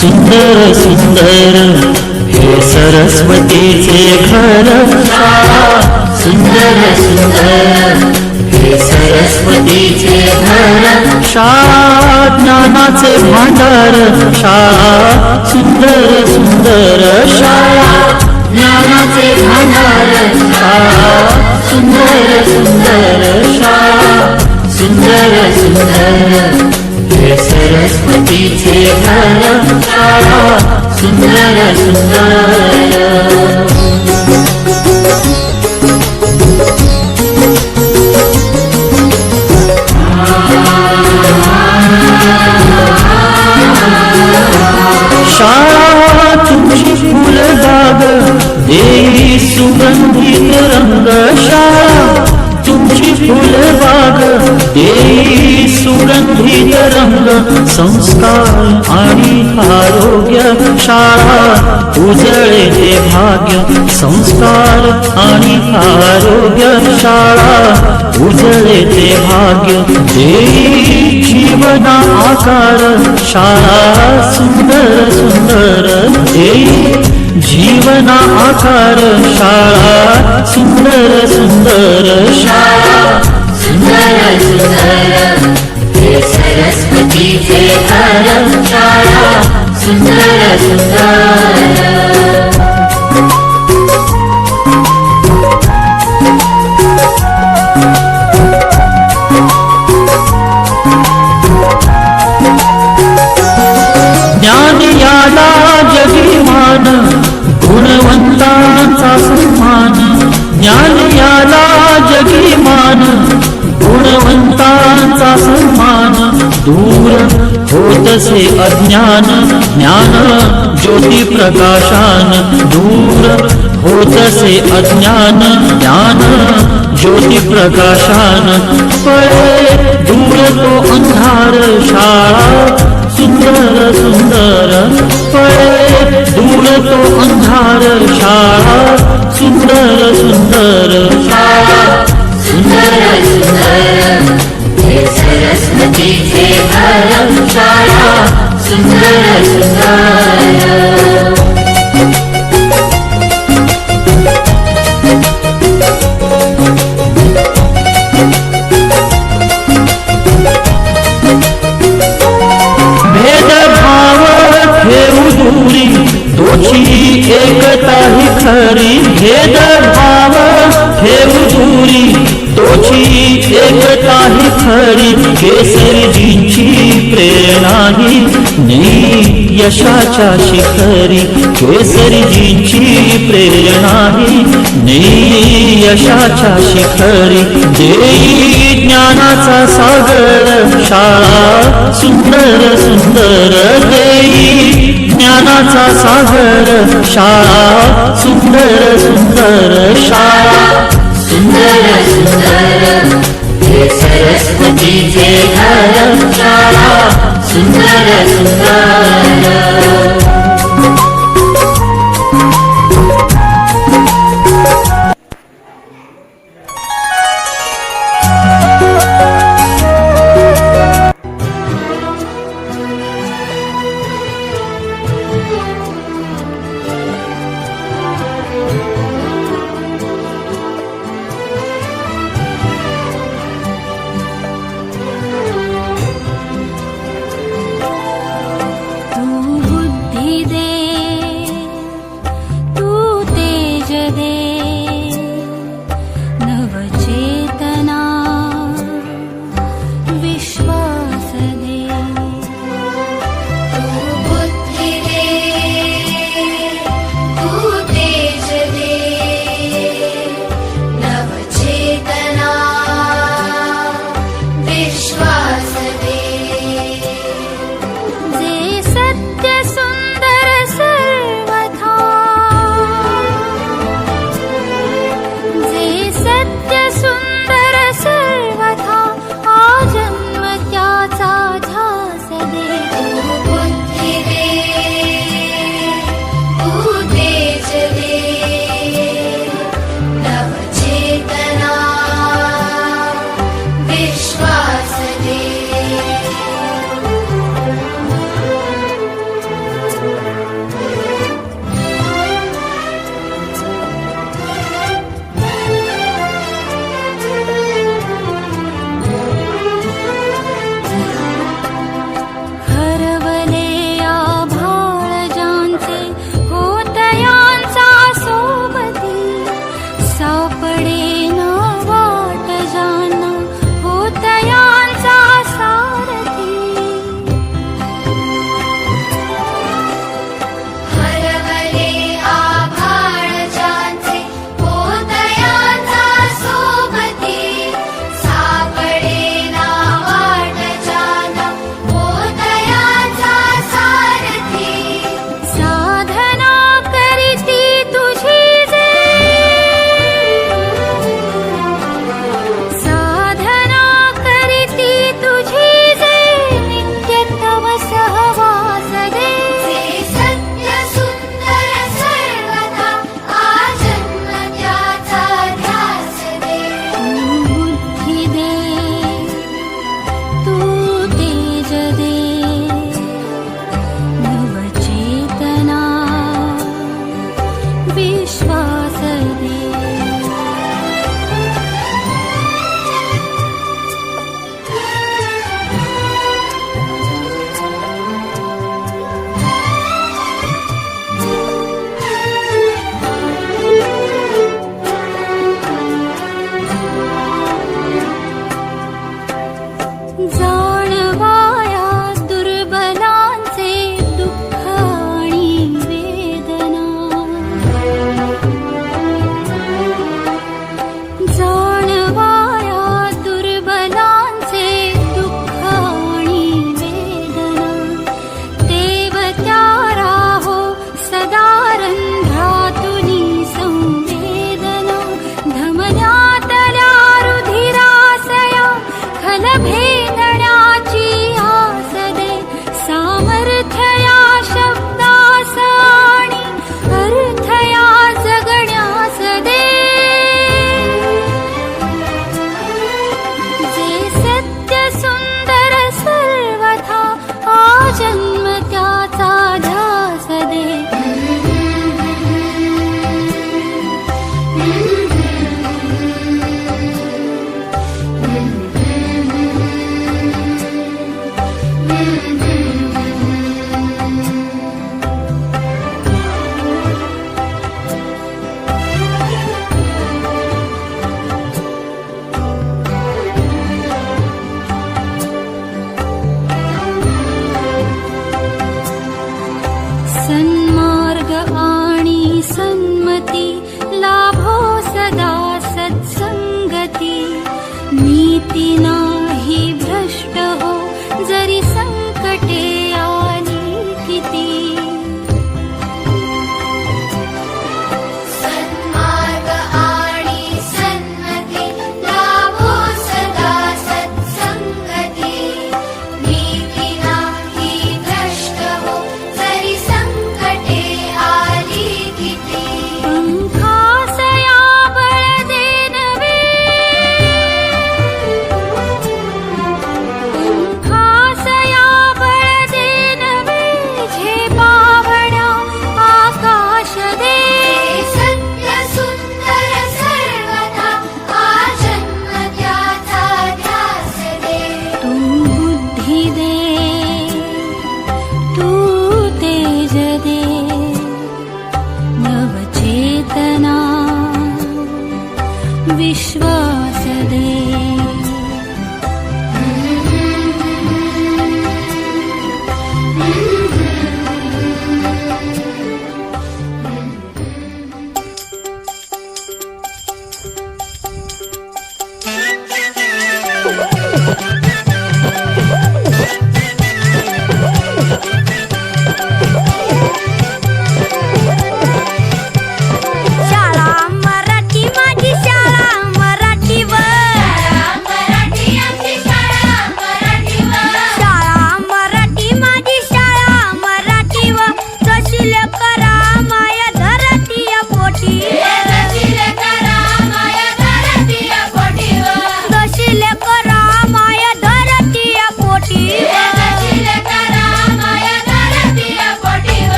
सुंदर सुंदर हे सरस्वतीचे घर शाळा सुंदर सुंदर हे सरस्वतीचे घर शाळा ज्ञानाचे भांडार शाळा सुंदर सुंदर शाळा ज्ञानाचे भांडार शाळा सुंदर सुंदर शाळा सुंदर सुंदर हे सरस्वतीचे घर शाळा सुंदर सुंदर शाळा तुमची फुलबाग देई सुगंधित रंग शाळा तुमची फुलबाग देई सुगंधित रंग संस्कार आणि आरोग्य शाळा उजळे ते भाग्य संस्कार आणि आरोग्य शाळा उजळे ते भाग्य देई जीवना आकार शाळा सुंदर सुंदर देई जीवना आकार शाळा सुंदर सुंदर शाळा सुंदर सुंदर हे सरस्वतीचे घर शाळा सुंदर सुंदर ज्ञान याला जगीमान गुणवंतांचा सन्मान ज्ञान याला जगीमान गुणवंतांचा सन्मान दूर होतसे अज्ञान ज्ञान ज्योती प्रकाशान दूर होतसे अज्ञान ज्ञान ज्योती प्रकाशान पळे दूर तो अंधार शाळा सुंदर सुंदर पळे दूर तो अंधार शाळा सुंदर सुंदर शाळा सुंदर सुंदर हे सरस्वतीचे घर शाळा सुंदर सुंदर तोची एकता ही खरी भेदभाव ठेवू दूरी तोची एकता ही खरी केसरीजींची प्रेरणा ही नेई यशाच्या शिखरी केसरीजींची प्रेरणा ही नेई यशाच्या शिखरी देई ज्ञानाचा सागर शाळा सुंदर सुंदर देई ज्ञानाचा सागर शाळा सुंदर सुंदर शाळा सुंदर सुंदर हे सरस्वतीचे घर शाळा सुंदर सुंदर